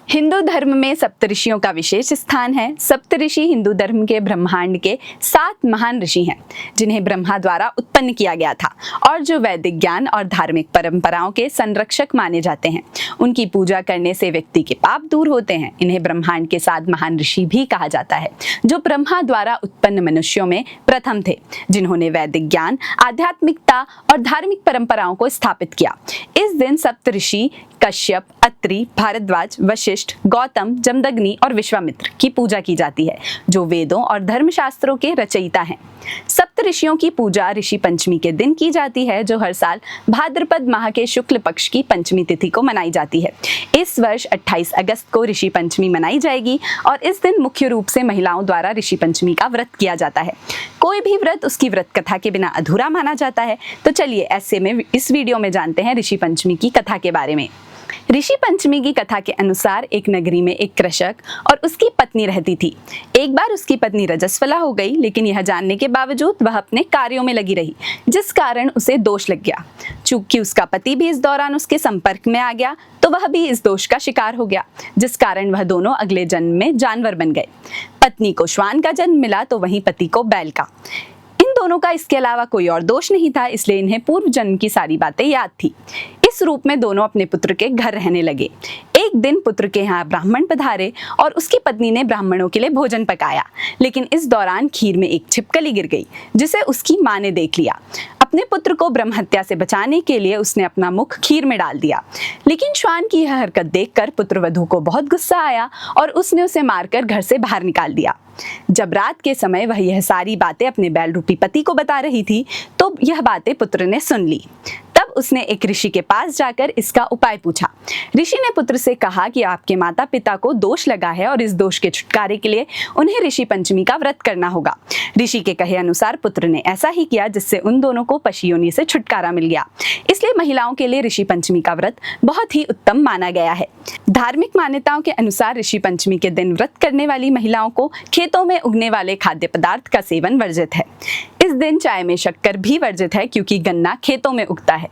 हिंदू धर्म में सप्तऋषियों का विशेष स्थान है। सप्तऋषि हिंदू धर्म के ब्रह्मांड के 7 महान ऋषि हैं, जिन्हें ब्रह्मा द्वारा उत्पन्न किया गया था और जो वैदिक ज्ञान और धार्मिक परंपराओं के संरक्षक माने जाते हैं। उनकी पूजा करने से व्यक्ति के पाप दूर होते हैं। इन्हें ब्रह्मांड के 7 महान ऋषि भी कहा जाता है, जो ब्रह्मा द्वारा उत्पन्न मनुष्यों में प्रथम थे, जिन्होंने वैदिक ज्ञान, आध्यात्मिकता और धार्मिक परंपराओं को स्थापित किया। इस दिन सप्तऋषि कश्यप, अत्रि, भारद्वाज, वशिष्ठ, गौतम, जमदग्नि और विश्वामित्र की पूजा की जाती है, जो वेदों और धर्मशास्त्रों के रचयिता हैं। सप्तऋषियों की पूजा ऋषि पंचमी के दिन की जाती है, जो हर साल भाद्रपद माह के शुक्ल पक्ष की पंचमी तिथि को मनाई जाती है। इस वर्ष 28 अगस्त को ऋषि पंचमी मनाई जाएगी और इस दिन मुख्य रूप से महिलाओं द्वारा ऋषि पंचमी का व्रत किया जाता है। कोई भी व्रत उसकी व्रत कथा के बिना अधूरा माना जाता है। तो चलिए ऐसे में इस वीडियो में जानते हैं ऋषि पंचमी की कथा के बारे में। ऋषि पंचमी की कथा के अनुसार एक नगरी में एक कृषक और उसकी पत्नी रहती थी। एक बार उसकी पत्नी रजस्वला हो गई, लेकिन यह जानने के बावजूद वह अपने कार्यों में लगी रही, जिस कारण उसे दोष लग गया। चूंकि उसका पति भी इस दौरान उसके संपर्क में आ गया, तो वह भी इस दोष का शिकार हो गया, जिस कारण वह दोनों अगले जन्म में जानवर बन गए। पत्नी को श्वान का जन्म मिला तो वहीं पति को बैल का। इन दोनों का इसके अलावा कोई और दोष नहीं था, इसलिए इन्हें पूर्व जन्म की सारी बातें याद थी। इस रूप में दोनों अपने पुत्र के घर रहने लगे। एक दिन पुत्र के यहाँ ब्राह्मण पधारे और उसकी पत्नी ने ब्राह्मणों के लिए भोजन पकाया, लेकिन इस दौरान खीर में एक छिपकली गिर गई, जिसे उसकी माँ ने देख लिया। अपने पुत्र को ब्रह्म हत्या से बचाने के लिए उसने अपना मुख खीर में डाल दिया, लेकिन श्वान की यह हरकत देखकर पुत्रवधू को बहुत गुस्सा आया और उसने उसे मारकर घर से बाहर निकाल दिया। जब रात के समय वह यह सारी बातें अपने बैल रूपी पति को बता रही थी, तो यह बातें पुत्र ने सुन ली। तब उसने एक ऋषि के पास जाकर इसका उपाय पूछा। ऋषि ने पुत्र से कहा कि आपके माता पिता को दोष लगा है और इस दोष के छुटकारे के लिए उन्हें ऋषि पंचमी का व्रत करना होगा। ऋषि के कहे अनुसार पुत्र ने ऐसा ही किया, जिससे उन दोनों को पशु योनि से छुटकारा मिल गया। इसलिए महिलाओं के लिए ऋषि पंचमी का व्रत बहुत ही उत्तम माना गया है। धार्मिक मान्यताओं के अनुसार ऋषि पंचमी के दिन व्रत करने वाली महिलाओं को खेतों में उगने वाले खाद्य पदार्थ का सेवन वर्जित है। इस दिन चाय में शक्कर भी वर्जित है, क्योंकि गन्ना खेतों में उगता है।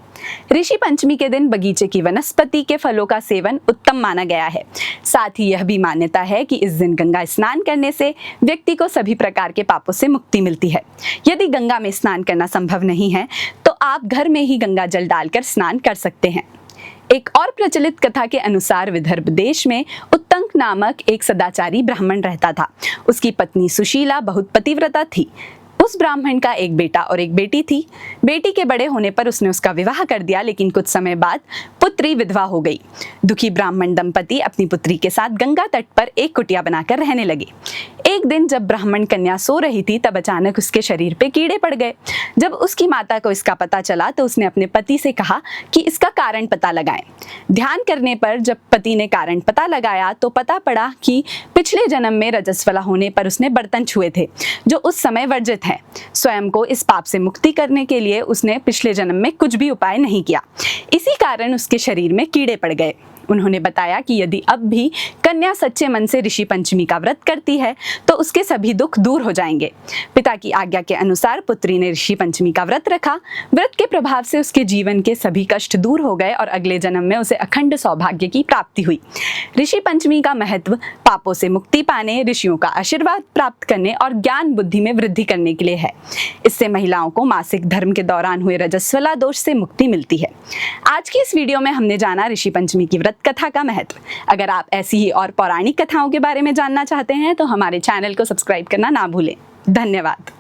ऋषि पंचमी के दिन बगीचे की वनस्पति के फलों का सेवन उत्तम माना गया है। साथ ही यह भी मान्यता है कि इस दिन गंगा स्नान करने से व्यक्ति को सभी प्रकार के पापों से मुक्ति मिलती है। यदि गंगा में स्नान करना संभव नहीं है, तो आप घर में ही गंगा जल डालकर स्नान कर सकते हैं। एक और प्रचलित कथा के अनुसार विदर्भ देश में उत्तंक नामक एक सदाचारी ब्राह्मण रहता था। उसकी पत्नी सुशीला बहुत पतिव्रता थी। उस ब्राह्मण का एक बेटा और एक बेटी थी। बेटी के बड़े होने पर उसने उसका विवाह कर दिया, लेकिन कुछ समय बाद पुत्री विधवा हो गई। दुखी ब्राह्मण दंपति अपनी पुत्री के साथ गंगा तट पर एक कुटिया बनाकर रहने लगे। एक दिन जब ब्राह्मण कन्या सो रही थी, तब अचानक उसके शरीर पे कीड़े पड़ गए। जब उसकी माता को इसका पता चला, तो उसने अपने पति से कहा कि इसका कारण पता लगाएं। ध्यान करने पर जब पति ने कारण पता लगाया, तो पता पड़ा कि पिछले जन्म में रजस्वला होने पर उसने बर्तन छुए थे, जो उस समय वर्जित है। स्वयं को इस पाप से मुक्ति करने के लिए उसने पिछले जन्म में कुछ भी उपाय नहीं किया। इसी कारण उसके शरीर में कीड़े पड़ गए। उन्होंने बताया कि यदि अब भी कन्या सच्चे मन से ऋषि पंचमी का व्रत करती है, तो उसके सभी दुख दूर हो जाएंगे। पिता की आज्ञा के अनुसार पुत्री ने ऋषि पंचमी का व्रत रखा। व्रत के प्रभाव से उसके जीवन के सभी कष्ट दूर हो गए और अगले जन्म में उसे अखंड सौभाग्य की प्राप्ति हुई। ऋषि पंचमी का महत्व पापों से मुक्ति पाने, ऋषियों का आशीर्वाद प्राप्त करने और ज्ञान बुद्धि में वृद्धि करने के लिए है। इससे महिलाओं को मासिक धर्म के दौरान हुए रजस्वला दोष से मुक्ति मिलती है। आज की इस वीडियो में हमने जाना ऋषि पंचमी की व्रत कथा का महत्व। अगर आप ऐसी ही और पौराणिक कथाओं के बारे में जानना चाहते हैं, तो हमारे चैनल को सब्सक्राइब करना ना भूलें। धन्यवाद।